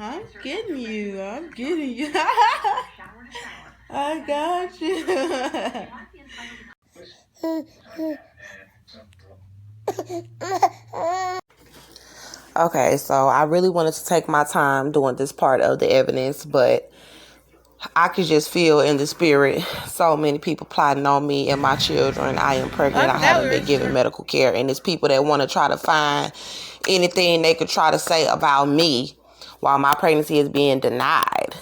I'm getting you. I'm getting you. I got you. Okay, so I really wanted to take my time doing this part of the evidence, but I could just feel in the spirit so many people plotting on me and my children. I am pregnant. I haven't been given medical care. And it's people that want to try to find anything they could try to say about me while my pregnancy is being denied,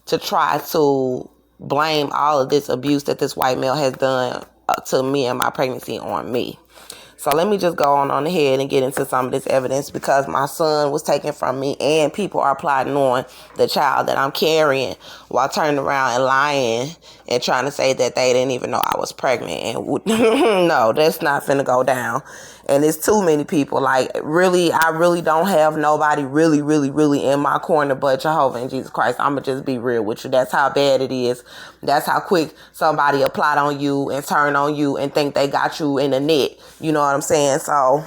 to try to blame all of this abuse that this white male has done to me and my pregnancy on me. So let me just go on ahead and get into some of this evidence, because my son was taken from me and people are plotting on the child that I'm carrying while turning around and lying and trying to say that they didn't even know I was pregnant. And no, that's not finna go down. And it's too many people. Like, really, I really don't have nobody really in my corner but Jehovah and Jesus Christ. I'm going to just be real with you. That's how bad it is. That's how quick somebody will plot on you and turn on you and think they got you in the net. You know what I'm saying? So,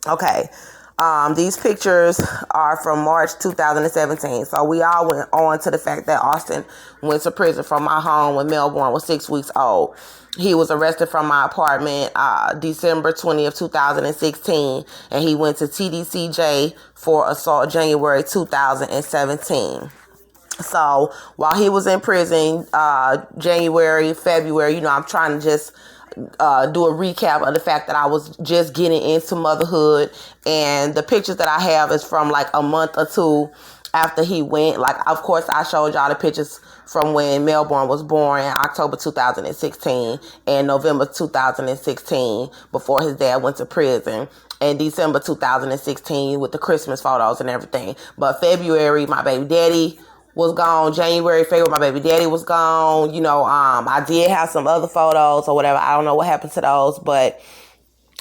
okay. These pictures are from March 2017. So we all went on to the fact that Austin went to prison from my home when Melbourne was 6 weeks old. He was arrested from my apartment December 20th, 2016, and he went to TDCJ for assault January 2017. So while he was in prison, January, February, I'm trying to just do a recap of the fact that I was just getting into motherhood, and the pictures that I have is from like a month or two after he went. Like, of course, I showed y'all the pictures from when Melbourne was born in October 2016 and November 2016 before his dad went to prison, and December 2016 with the Christmas photos and everything. But February, my baby daddy was gone. January, February, my baby daddy was gone. I did have some other photos or whatever. I don't know what happened to those, but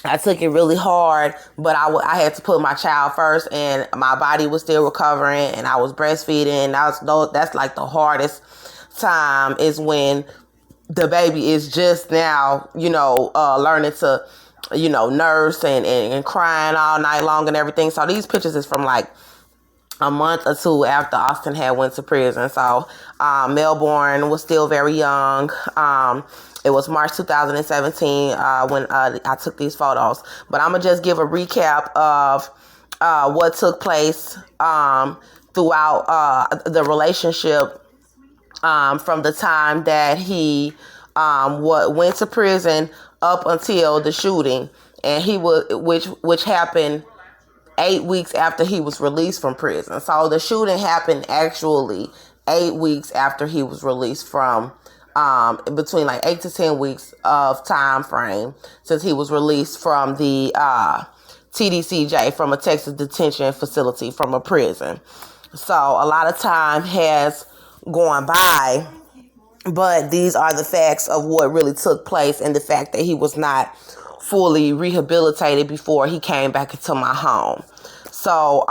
I took it really hard. But I had to put my child first, and my body was still recovering, and I was breastfeeding. That's like the hardest time, is when the baby is just now, learning to, nurse and crying all night long and everything. So these pictures is from like a month or two after Austin had went to prison. So Melbourne was still very young. It was March 2017 when I took these photos. But I'm going to just give a recap of what took place throughout the relationship from the time that he went to prison up until the shooting. And he was, which happened 8 weeks after he was released from prison. So the shooting happened actually 8 weeks after he was released from, between like 8 to 10 weeks of time frame since he was released from the TDCJ, from a Texas detention facility, from a prison. So a lot of time has gone by, but these are the facts of what really took place, and the fact that he was not fully rehabilitated before he came back into my home. So,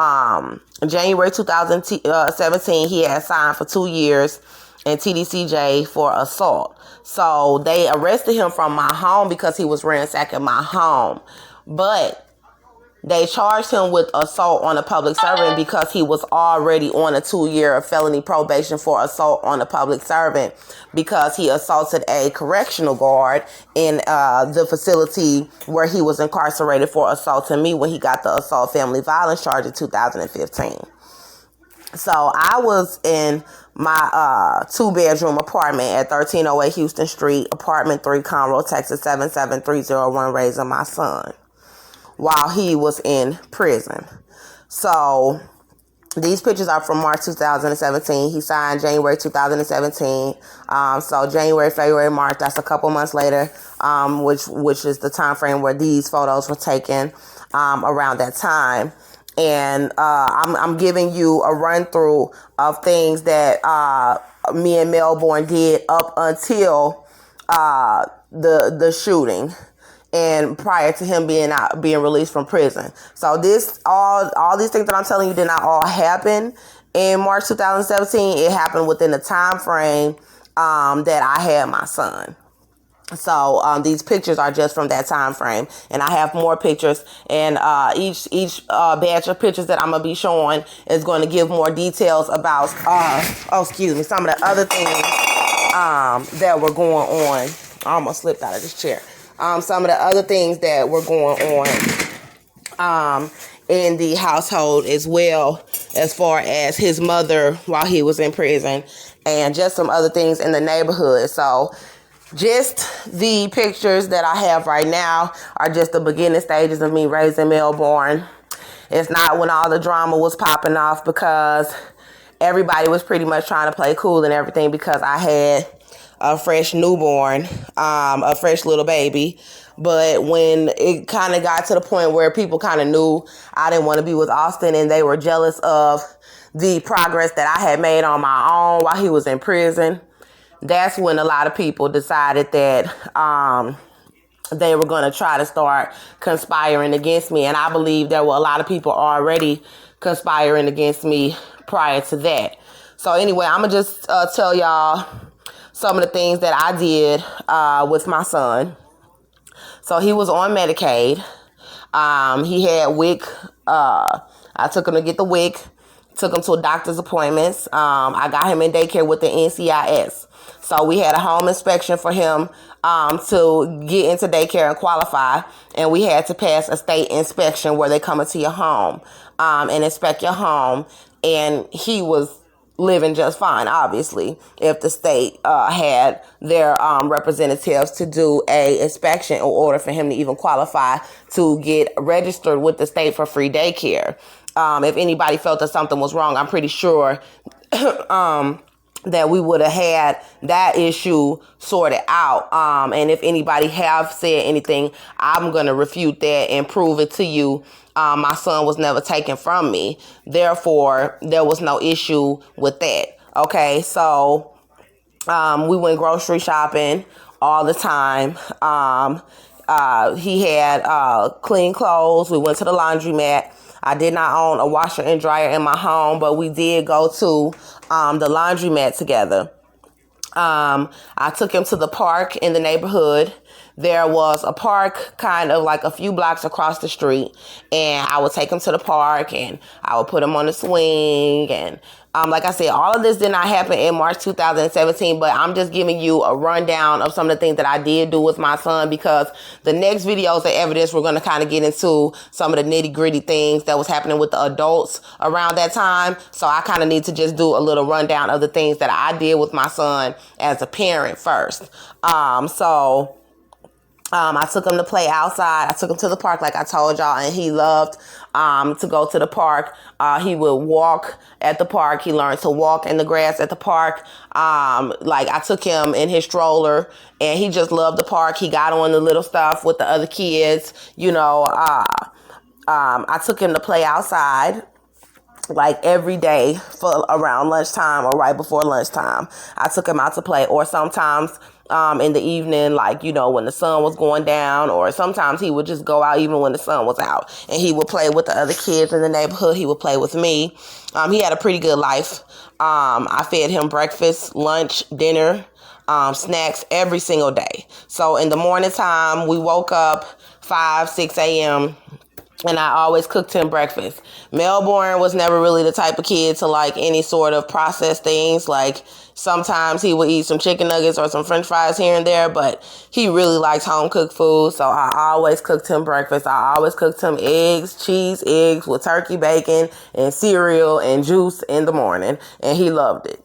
January 2017, he had signed for 2 years in TDCJ for assault. So they arrested him from my home because he was ransacking my home. But they charged him with assault on a public servant because he was already on a 2-year felony probation for assault on a public servant, because he assaulted a correctional guard in the facility where he was incarcerated for assaulting me when he got the assault family violence charge in 2015. So I was in my 2-bedroom apartment at 1308 Houston Street, apartment 3, Conroe, Texas 77301, raising my son while he was in prison. So these pictures are from March 2017. He signed January 2017. So January, February, March, that's a couple months later, which is the time frame where these photos were taken, around that time. And I'm giving you a run through of things that me and Melbourne did up until the shooting, and prior to him being released from prison. So all these things that I'm telling you did not all happen in March 2017. It happened within the time frame that I had my son. So these pictures are just from that time frame, and I have more pictures. And each batch of pictures that I'm gonna be showing is going to give more details about some of the other things that were going on. I almost slipped out of this chair. Some of the other things that were going on in the household as well, as far as his mother while he was in prison, and just some other things in the neighborhood. So just the pictures that I have right now are just the beginning stages of me raising Melbourne. It's not when all the drama was popping off, because everybody was pretty much trying to play cool and everything, because I had a fresh newborn, a fresh little baby. But when it kind of got to the point where people kind of knew I didn't want to be with Austin, and they were jealous of the progress that I had made on my own while he was in prison, that's when a lot of people decided that they were going to try to start conspiring against me. And I believe there were a lot of people already conspiring against me prior to that. So anyway, I'm going to just tell y'all some of the things that I did with my son. So he was on Medicaid. He had WIC. I took him to get the WIC. Took him to doctor's appointments. I got him in daycare with the NCIS. So we had a home inspection for him to get into daycare and qualify. And we had to pass a state inspection where they come into your home and inspect your home. And he was living just fine, obviously, if the state had their representatives to do a inspection in order for him to even qualify to get registered with the state for free daycare. If anybody felt that something was wrong, I'm pretty sure that we would have had that issue sorted out. And if anybody have said anything, I'm going to refute that and prove it to you. My son was never taken from me. Therefore, there was no issue with that. Okay, so we went grocery shopping all the time. He had clean clothes. We went to the laundromat. I did not own a washer and dryer in my home, but we did go to the laundromat together. I took him to the park in the neighborhood. There was a park kind of like a few blocks across the street, and I would take him to the park, and I would put him on the swing. And like I said, all of this did not happen in March 2017, but I'm just giving you a rundown of some of the things that I did do with my son, because the next videos of evidence, we're going to kind of get into some of the nitty gritty things that was happening with the adults around that time. So I kind of need to just do a little rundown of the things that I did with my son as a parent first. I took him to play outside. I took him to the park, like I told y'all, and he loved to go to the park. He would walk at the park. He learned to walk in the grass at the park. Like I took him in his stroller, and he just loved the park. He got on the little stuff with the other kids. I took him to play outside like every day for around lunchtime or right before lunchtime. I took him out to play, or sometimes in the evening, like, when the sun was going down, or sometimes he would just go out even when the sun was out, and he would play with the other kids in the neighborhood. He would play with me. He had a pretty good life. I fed him breakfast, lunch, dinner, snacks every single day. So in the morning time, we woke up 5, 6 a.m., and I always cooked him breakfast. Melbourne was never really the type of kid to like any sort of processed things. Like sometimes he would eat some chicken nuggets or some french fries here and there, but he really likes home cooked food. So I always cooked him breakfast. I always cooked him cheese eggs with turkey bacon and cereal and juice in the morning. And he loved it.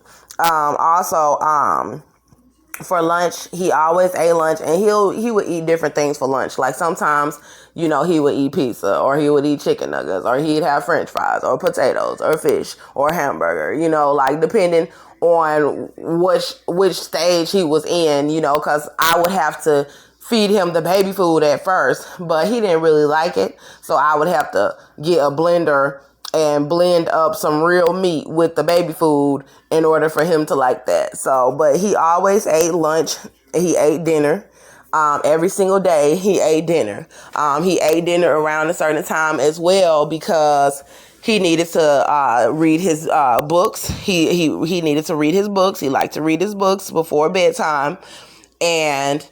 For lunch, he always ate lunch, and he would eat different things for lunch. Like sometimes, he would eat pizza, or he would eat chicken nuggets, or he'd have french fries or potatoes or fish or hamburger, like depending on which stage he was in, because I would have to feed him the baby food at first, but he didn't really like it. So I would have to get a blender and blend up some real meat with the baby food in order for him to like that. So, but he always ate lunch. He ate dinner. Every single day he ate dinner. He ate dinner around a certain time as well, because he needed to read his books. He needed to read his books. He liked to read his books before bedtime. And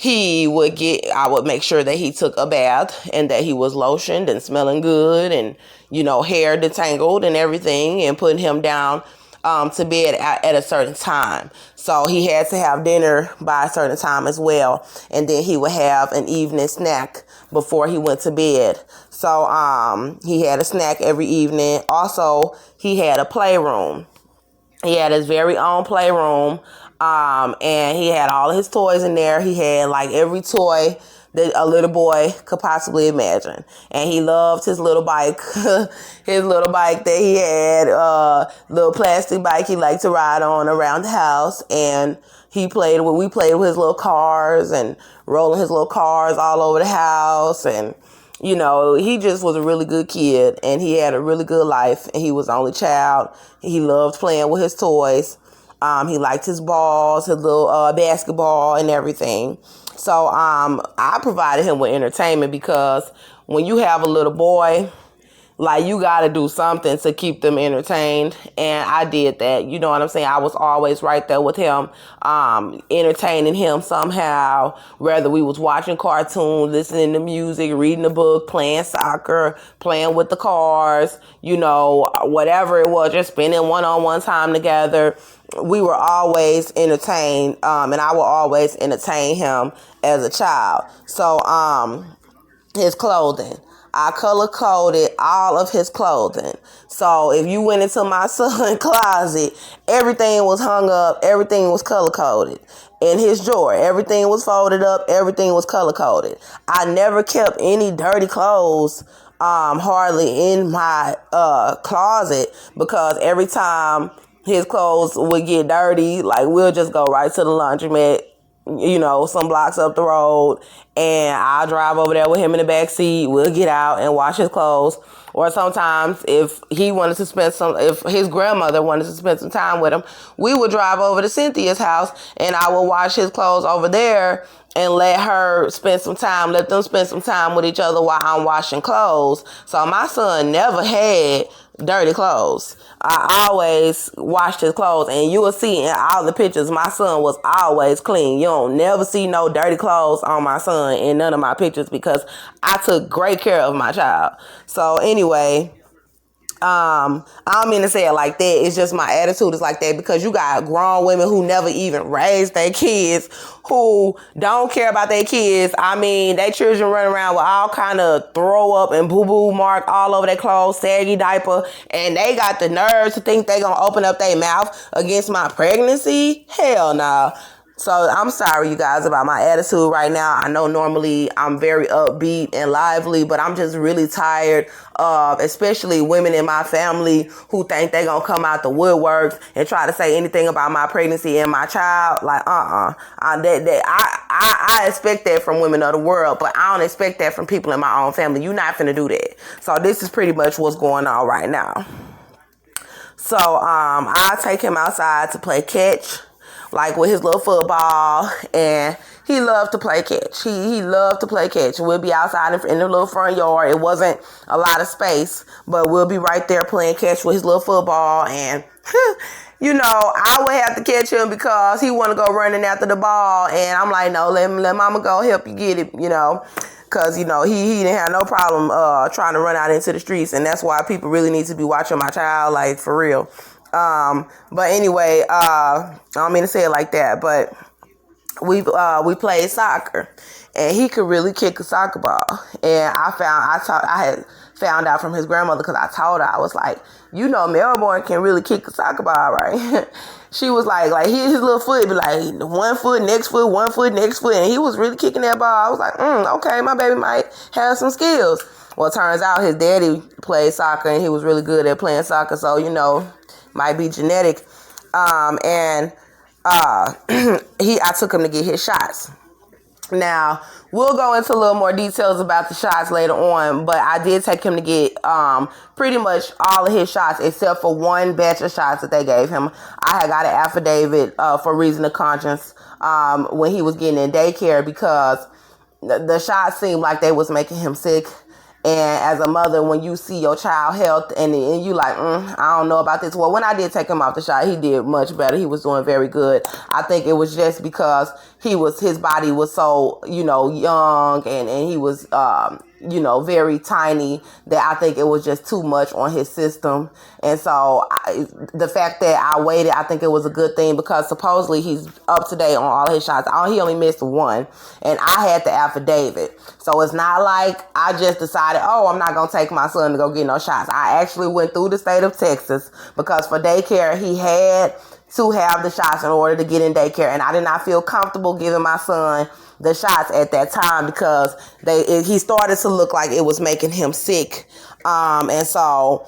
I would make sure that he took a bath and that he was lotioned and smelling good and, hair detangled and everything, and putting him down to bed at a certain time. So he had to have dinner by a certain time as well. And then he would have an evening snack before he went to bed. So he had a snack every evening. Also, he had a playroom. He had his very own playroom, and he had all of his toys in there. He had like every toy that a little boy could possibly imagine. And he loved his little bike, his little bike that he had, little plastic bike he liked to ride on around the house. And we played with his little cars and rolling his little cars all over the house. And he just was a really good kid, and he had a really good life, and he was the only child. He loved playing with his toys. He liked his balls, his little basketball and everything. So I provided him with entertainment, because when you have a little boy, like, you got to do something to keep them entertained. And I did that. You know what I'm saying? I was always right there with him, entertaining him somehow, whether we was watching cartoons, listening to music, reading a book, playing soccer, playing with the cars, whatever it was, just spending one-on-one time together. We were always entertained, and I would always entertain him as a child. So his clothing, I color-coded all of his clothing. So if you went into my son's closet, everything was hung up, everything was color-coded. In his drawer, everything was folded up, everything was color-coded. I never kept any dirty clothes hardly in my closet, because every time his clothes would get dirty, like, we'll just go right to the laundromat, some blocks up the road, and I'll drive over there with him in the back seat. We'll get out and wash his clothes. Or sometimes if his grandmother wanted to spend some time with him, we would drive over to Cynthia's house, and I would wash his clothes over there and let them spend some time with each other while I'm washing clothes. So my son never had dirty clothes. I always washed his clothes, and you will see in all the pictures, my son was always clean. You don't never see no dirty clothes on my son in none of my pictures, because I took great care of my child. So anyway, I don't mean to say it like that. It's just my attitude is like that, because you got grown women who never even raised their kids, who don't care about their kids. I mean, their children run around with all kind of throw up and boo-boo mark all over their clothes, saggy diaper, and they got the nerve to think they gonna open up their mouth against my pregnancy? Hell no. So I'm sorry, you guys, about my attitude right now. I know normally I'm very upbeat and lively, but I'm just really tired of especially women in my family who think they gonna come out the woodworks and try to say anything about my pregnancy and my child. Like, I expect that from women of the world, but I don't expect that from people in my own family. You're not finna do that. So this is pretty much what's going on right now. So I'll take him outside to play catch, like with his little football, and he loved to play catch. He loved to play catch. We'll be outside in the little front yard. It wasn't a lot of space, but we'll be right there playing catch with his little football, and I would have to catch him because he want to go running after the ball, and I'm like, no, let mama go help you get it, because, he didn't have no problem trying to run out into the streets, and that's why people really need to be watching my child, like, for real. But anyway, I don't mean to say it like that, but we played soccer, and he could really kick a soccer ball. And I had found out from his grandmother, because I told her, I was like, Melbourne can really kick a soccer ball, right? She was like his little foot be like 1 foot, next foot, 1 foot, next foot, and he was really kicking that ball. I was like, okay, my baby might have some skills. Well, it turns out his daddy played soccer, and he was really good at playing soccer, so might be genetic. I took him to get his shots. Now, we'll go into a little more details about the shots later on, but I did take him to get pretty much all of his shots except for one batch of shots that they gave him. I had got an affidavit for reason of conscience when he was getting in daycare, because the shots seemed like they was making him sick. And as a mother, when you see your child health and you like, I don't know about this. Well, when I did take him off the shot, he did much better. He was doing very good. I think it was just because his body was so, young and he was, very tiny, that I think it was just too much on his system. And so the fact that I waited, I think it was a good thing, because supposedly he's up to date on all his shots. He only missed one, and I had the affidavit. So it's not like I just decided, I'm not going to take my son to go get no shots. I actually went through the state of Texas, because for daycare, he had to have the shots in order to get in daycare. And I did not feel comfortable giving my son the shots at that time, because he started to look like it was making him sick. And so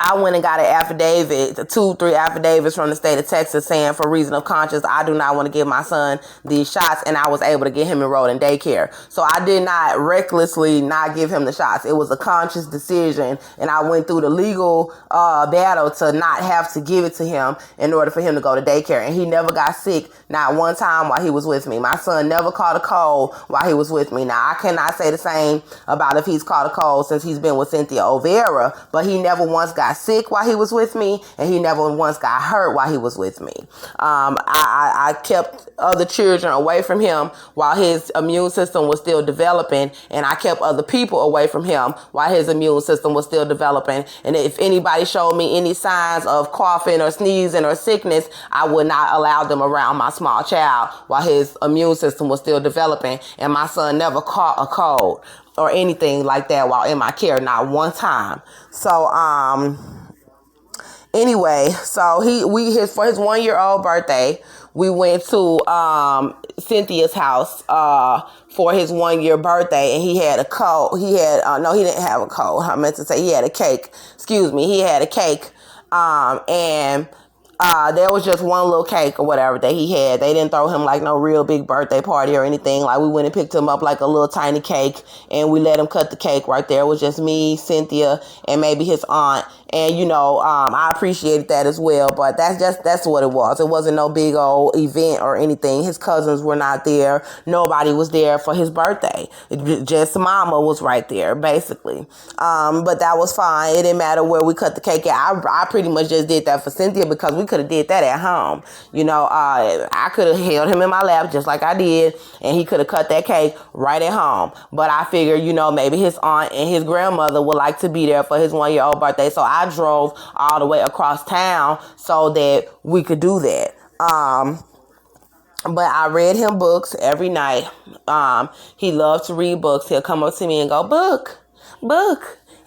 I went and got an affidavit, 2-3 affidavits from the state of Texas saying, for reason of conscience, I do not want to give my son these shots, and I was able to get him enrolled in daycare. So I did not recklessly not give him the shots. It was a conscious decision, and I went through the legal battle to not have to give it to him in order for him to go to daycare. And he never got sick, not one time while he was with me. My son never caught a cold while he was with me. Now, I cannot say the same about if he's caught a cold since he's been with Cynthia Overa, but he never once got sick while he was with me, and he never once got hurt while he was with me. I kept other children away from him while his immune system was still developing, and I kept other people away from him while his immune system was still developing. And if anybody showed me any signs of coughing or sneezing or sickness, I would not allow them around my small child while his immune system was still developing. And my son never caught a cold or anything like that while in my care, not one time. So, anyway, so for his 1-year-old birthday, we went to Cynthia's house for his 1-year birthday, and he had a cold. He didn't have a cold. I meant to say he had a cake. Excuse me, he had a cake, and there was just one little cake or whatever that he had. They didn't throw him like no real big birthday party or anything. Like, we went and picked him up like a little tiny cake, and we let him cut the cake right there. It was just me, Cynthia, and maybe his aunt. And, I appreciated that as well. But that's what it was. It wasn't no big old event or anything. His cousins were not there. Nobody was there for his birthday. Just mama was right there, basically. But that was fine. It didn't matter where we cut the cake at. I pretty much just did that for Cynthia, because we could have did that at home. I could have held him in my lap just like I did, and he could have cut that cake right at home. But I figured, maybe his aunt and his grandmother would like to be there for his 1-year-old birthday. So I drove all the way across town so that we could do that. But I read him books every night. He loved to read books. He'll come up to me and go, book.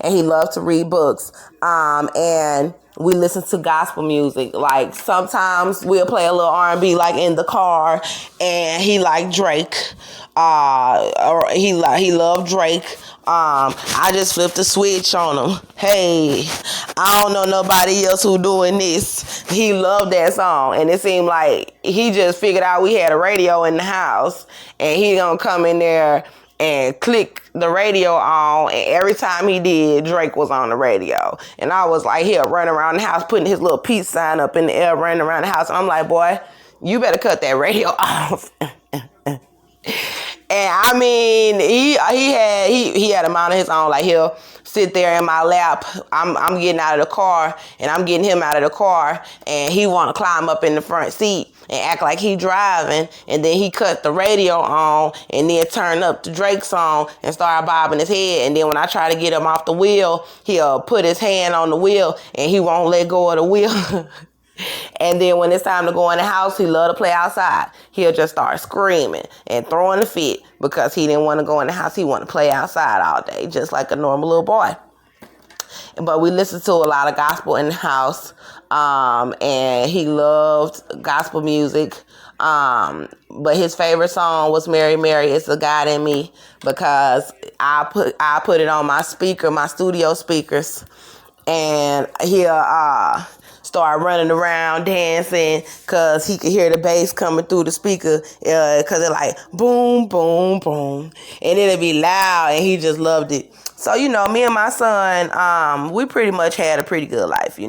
And he loved to read books. And we listen to gospel music. Like, sometimes we'll play a little R&B like in the car, and he liked Drake. Or he loved Drake. I just flipped the switch on him. Hey, I don't know nobody else who doing this. He loved that song, and it seemed like he just figured out we had a radio in the house, and he gonna come in there and click the radio on, and every time he did, Drake was on the radio. And I was like, he'll run around the house putting his little peace sign up in the air, running around the house. And I'm like, boy, you better cut that radio off. And I mean, he had a mind of his own. Like, he'll sit there in my lap. I'm getting out of the car, and I'm getting him out of the car, and he want to climb up in the front seat and act like he driving, and then he cut the radio on and then turn up the Drake song and start bobbing his head. And then when I try to get him off the wheel, he'll put his hand on the wheel and he won't let go of the wheel. And then when it's time to go in the house, he love to play outside. He'll just start screaming and throwing a fit because he didn't want to go in the house. He want to play outside all day, just like a normal little boy. But we listened to a lot of gospel in the house, and he loved gospel music. But his favorite song was Mary, Mary, It's a God in Me, because I put it on my speaker, my studio speakers, and he'll start running around dancing because he could hear the bass coming through the speaker, because it's like boom, boom, boom, and it'll be loud, and he just loved it. So, me and my son, we pretty much had a pretty good life,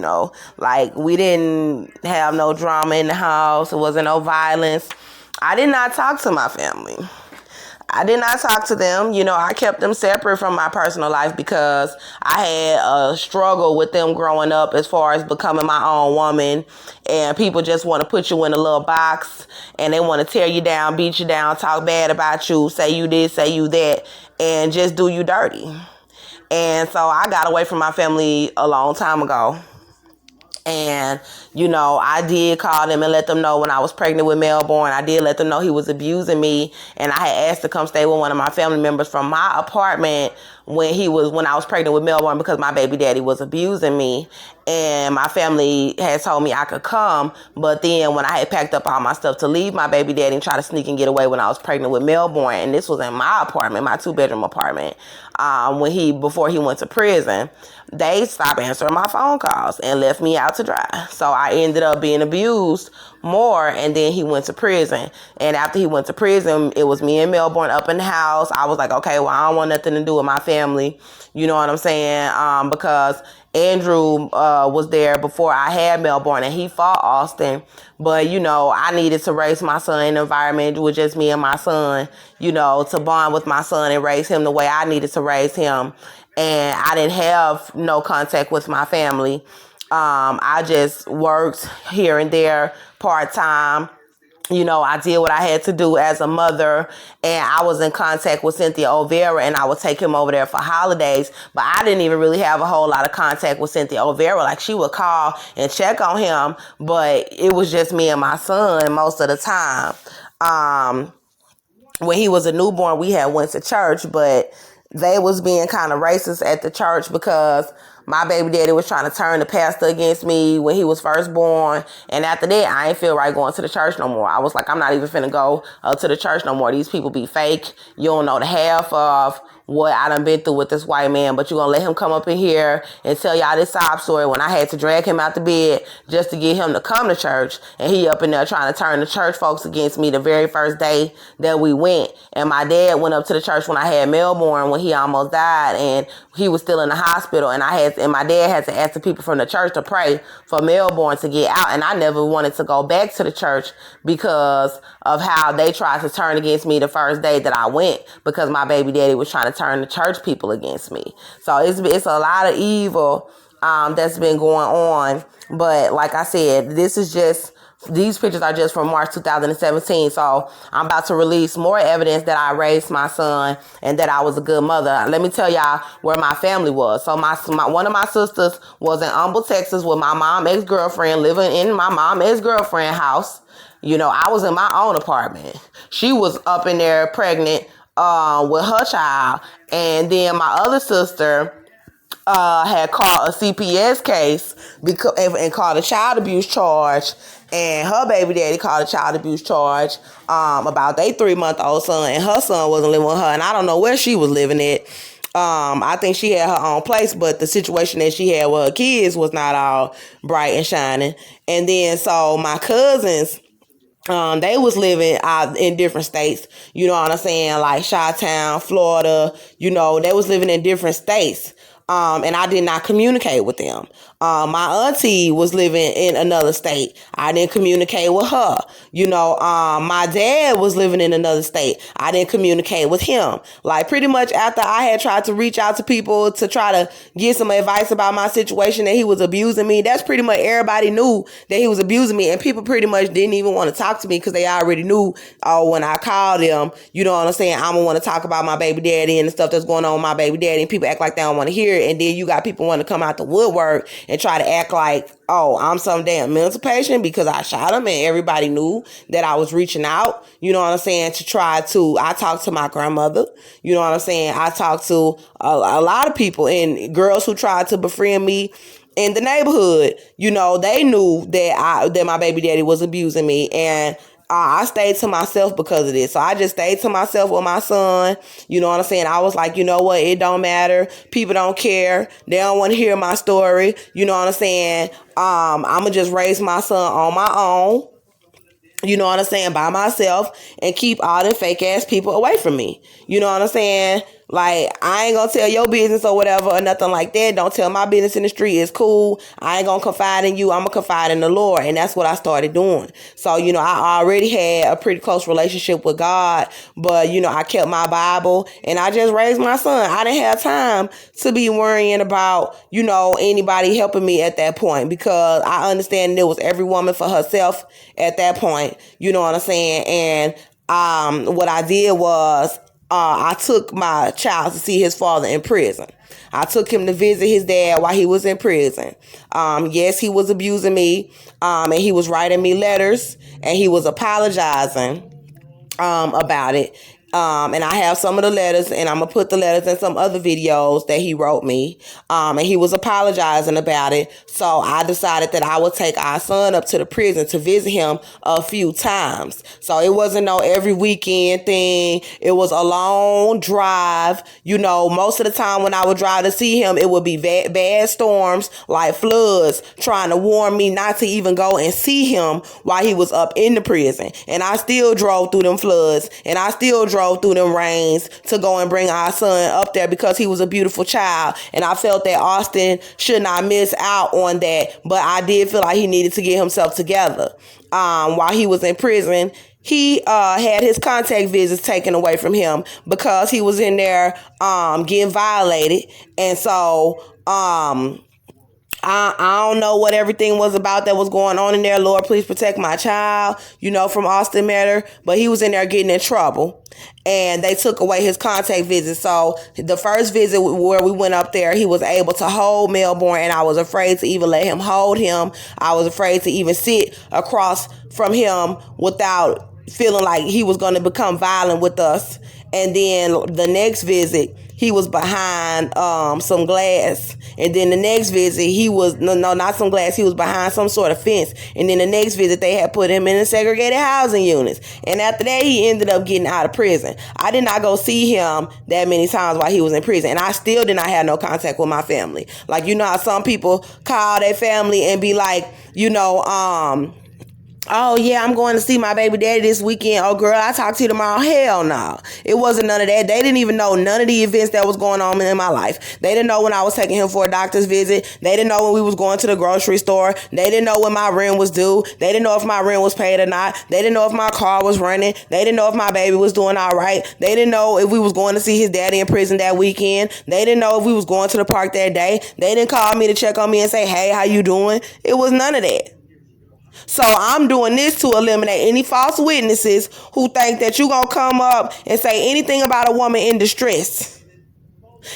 like we didn't have no drama in the house. It wasn't no violence. I did not talk to my family. I did not talk to them. I kept them separate from my personal life because I had a struggle with them growing up as far as becoming my own woman. And people just want to put you in a little box and they want to tear you down, beat you down, talk bad about you, say you this, say you that, and just do you dirty. And so I got away from my family a long time ago. And, I did call them and let them know when I was pregnant with Melbourne. I did let them know he was abusing me. And I had asked to come stay with one of my family members from my apartment when I was pregnant with Melbourne because my baby daddy was abusing me. And my family had told me I could come. But then when I had packed up all my stuff to leave my baby daddy and try to sneak and get away when I was pregnant with Melbourne, and this was in my apartment, my 2-bedroom apartment, before he went to prison, they stopped answering my phone calls and left me out to dry. So I ended up being abused more, and then he went to prison. And after he went to prison, it was me and Melbourne up in the house. I was like, okay, well, I don't want nothing to do with my family. You know what I'm saying? Because Andrew was there before I had Melbourne, and he fought Austin. But, I needed to raise my son in an environment with just me and my son, to bond with my son and raise him the way I needed to raise him. And I didn't have no contact with my family. I just worked here and there part-time. I did what I had to do as a mother, and I was in contact with Cynthia O'Vera, and I would take him over there for holidays, but I didn't even really have a whole lot of contact with Cynthia O'Vera. Like, she would call and check on him, but it was just me and my son most of the time. When he was a newborn, we had went to church, but they was being kind of racist at the church because my baby daddy was trying to turn the pastor against me when he was first born. And after that, I ain't feel right going to the church no more. I was like, I'm not even finna go to the church no more. These people be fake. You don't know the half of what I done been through with this white man, but you gonna let him come up in here and tell y'all this sob story when I had to drag him out the bed just to get him to come to church, and he up in there trying to turn the church folks against me the very first day that we went. And my dad went up to the church when I had Melbourne when he almost died, and he was still in the hospital, and my dad had to ask the people from the church to pray for Melbourne to get out, and I never wanted to go back to the church because of how they tried to turn against me the first day that I went, because my baby daddy was trying to turn the church people against me. So it's a lot of evil that's been going on. But like I said, these pictures are just from March 2017. So I'm about to release more evidence that I raised my son and that I was a good mother. Let me tell y'all where my family was. So one of my sisters was in Humble, Texas with my mom ex-girlfriend, living in my mom ex-girlfriend house. I was in my own apartment. She was up in there pregnant with her child. And then my other sister had called a CPS case and called a child abuse charge, and her baby daddy called a child abuse charge about their 3-month-old son, and her son wasn't living with her, and I don't know where she was living at. I think she had her own place, but the situation that she had with her kids was not all bright and shining. And then so my cousins, they was living out in different states, you know what I'm saying, like Chi-Town, Florida, they was living in different states. And I did not communicate with them. My auntie was living in another state. I didn't communicate with her. My dad was living in another state. I didn't communicate with him. Like, pretty much after I had tried to reach out to people to try to get some advice about my situation that he was abusing me, that's pretty much everybody knew that he was abusing me. And people pretty much didn't even want to talk to me because they already knew, when I called them, you know what I'm saying, I'm going to want to talk about my baby daddy and the stuff that's going on with my baby daddy. And people act like they don't want to hear it. And then you got people want to come out the woodwork and try to act like, I'm some damn mental patient because I shot him, and everybody knew that I was reaching out, you know what I'm saying, I talked to my grandmother, you know what I'm saying, I talked to a lot of people, and girls who tried to befriend me in the neighborhood, they knew that my baby daddy was abusing me, and I stayed to myself because of this. So I just stayed to myself with my son. You know what I'm saying? I was like, you know what? It don't matter. People don't care. They don't want to hear my story. You know what I'm saying? I'm going to just raise my son on my own. You know what I'm saying? By myself, and keep all the fake ass people away from me. You know what I'm saying? Like, I ain't gonna tell your business or whatever or nothing like that. Don't tell my business in the street. It's cool. I ain't gonna confide in you. I'm gonna confide in the Lord. And that's what I started doing. So, I already had a pretty close relationship with God, but, I kept my Bible and I just raised my son. I didn't have time to be worrying about, anybody helping me at that point, because I understand it was every woman for herself at that point. You know what I'm saying? And what I did was, I took my child to see his father in prison. I took him to visit his dad while he was in prison. Yes, he was abusing me, and he was writing me letters, and he was apologizing about it. And I have some of the letters, and I'm going to put the letters in some other videos that he wrote me. And he was apologizing about it. So I decided that I would take our son up to the prison to visit him a few times. So it wasn't no every weekend thing. It was a long drive. Most of the time when I would drive to see him, it would be bad storms like floods trying to warn me not to even go and see him while he was up in the prison. And I still drove through them floods, and I still drove through them rains to go and bring our son up there because he was a beautiful child. And I felt that Austin should not miss out on that, but I did feel like he needed to get himself together. While he was in prison, he had his contact visits taken away from him because he was in there getting violated. And so I don't know what everything was about that was going on in there. Lord, please protect my child, from Austin Matter. But he was in there getting in trouble, and they took away his contact visits. So the first visit where we went up there, he was able to hold Melbourne, and I was afraid to even let him hold him. I was afraid to even sit across from him without feeling like he was going to become violent with us. And then the next visit, he was behind some glass. And then the next visit, he was, no, not some glass. He was behind some sort of fence. And then the next visit, they had put him in the segregated housing units. And after that, he ended up getting out of prison. I did not go see him that many times while he was in prison. And I still did not have no contact with my family. Like, how some people call their family and be like, oh, yeah, I'm going to see my baby daddy this weekend. Oh, girl, I'll talk to you tomorrow. Hell no. It wasn't none of that. They didn't even know none of the events that was going on in my life. They didn't know when I was taking him for a doctor's visit. They didn't know when we was going to the grocery store. They didn't know when my rent was due. They didn't know if my rent was paid or not. They didn't know if my car was running. They didn't know if my baby was doing all right. They didn't know if we was going to see his daddy in prison that weekend. They didn't know if we was going to the park that day. They didn't call me to check on me and say, hey, how you doing? It was none of that. So I'm doing this to eliminate any false witnesses who think that you're going to come up and say anything about a woman in distress.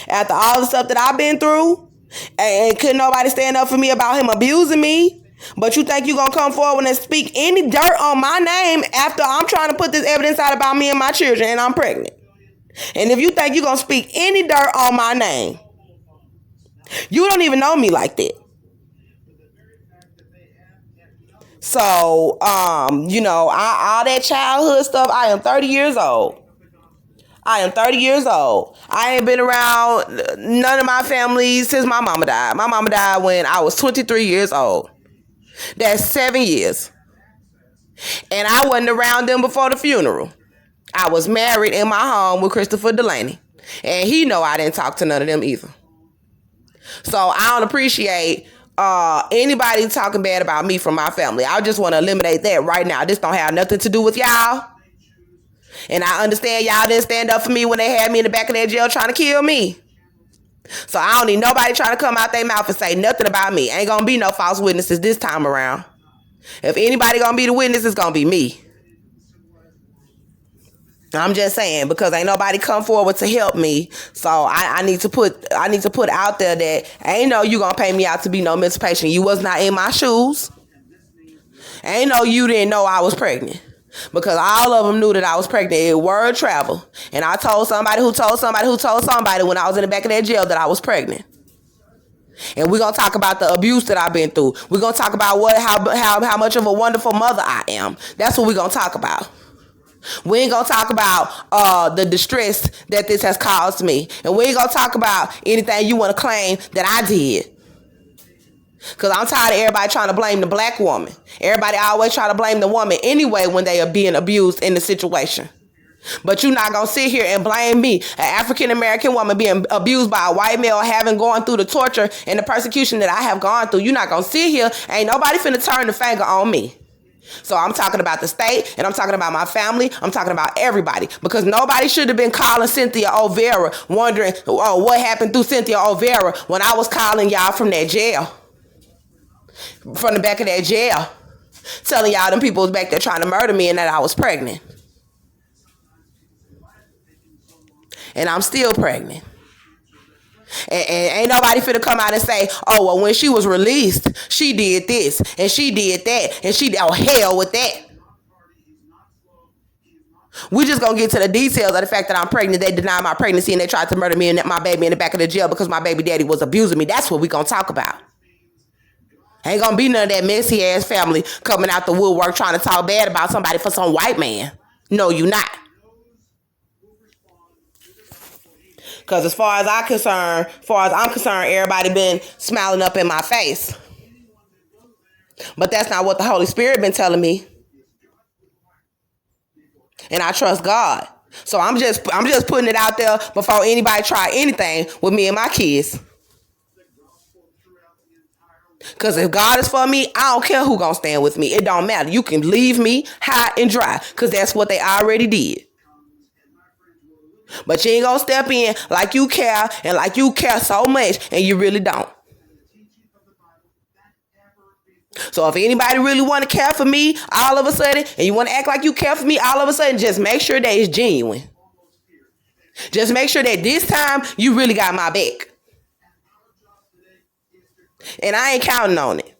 After all the stuff that I've been through, and couldn't nobody stand up for me about him abusing me, but you think you're going to come forward and speak any dirt on my name after I'm trying to put this evidence out about me and my children and I'm pregnant. And if you think you're going to speak any dirt on my name, you don't even know me like that. So, all that childhood stuff, I am 30 years old. I ain't been around none of my family since my mama died. My mama died when I was 23 years old. That's 7 years. And I wasn't around them before the funeral. I was married in my home with Christopher Delaney. And he know I didn't talk to none of them either. So I don't appreciate anybody talking bad about me from my family. I just want to eliminate that right now. This don't have nothing to do with y'all. And I understand y'all didn't stand up for me when they had me in the back of that jail trying to kill me. So I don't need nobody trying to come out their mouth and say nothing about me. Ain't gonna be no false witnesses this time around. If anybody gonna be the witness, it's gonna be me. I'm just saying, because ain't nobody come forward to help me. So I need to put out there that ain't no you gonna pay me out to be no mental patient. You was not in my shoes. Ain't no you didn't know I was pregnant. Because all of them knew that I was pregnant. It word travel. And I told somebody who told somebody who told somebody when I was in the back of that jail that I was pregnant. And we're going to talk about the abuse that I've been through. We're going to talk about how much of a wonderful mother I am. That's what we're going to talk about. We ain't going to talk about the distress that this has caused me. And we ain't going to talk about anything you want to claim that I did. Because I'm tired of everybody trying to blame the black woman. Everybody always try to blame the woman anyway when they are being abused in the situation. But you're not going to sit here and blame me, an African-American woman being abused by a white male, having gone through the torture and the persecution that I have gone through. You're not going to sit here. Ain't nobody finna turn the finger on me. So I'm talking about the state, and I'm talking about my family. I'm talking about everybody, because nobody should have been calling Cynthia Olvera wondering, oh, what happened through Cynthia Olvera when I was calling y'all from that jail, from the back of that jail, telling y'all them people was back there trying to murder me and that I was pregnant. And I'm still pregnant. And ain't nobody finna come out and say, oh, well, when she was released, she did this and she did that and she, oh, hell with that. We just gonna get to the details of the fact that I'm pregnant. They denied my pregnancy and they tried to murder me and my baby in the back of the jail because my baby daddy was abusing me. That's what we gonna talk about. Ain't gonna be none of that messy ass family coming out the woodwork trying to talk bad about somebody for some white man. No, you not. Because as far as I'm concerned, everybody been smiling up in my face. But that's not what the Holy Spirit been telling me. And I trust God. So I'm just putting it out there before anybody try anything with me and my kids. Because if God is for me, I don't care who gonna stand with me. It don't matter. You can leave me high and dry, because that's what they already did. But you ain't gonna step in like you care and like you care so much and you really don't. So if anybody really want to care for me all of a sudden and you want to act like you care for me all of a sudden, just make sure that it's genuine. Just make sure that this time you really got my back. And I ain't counting on it.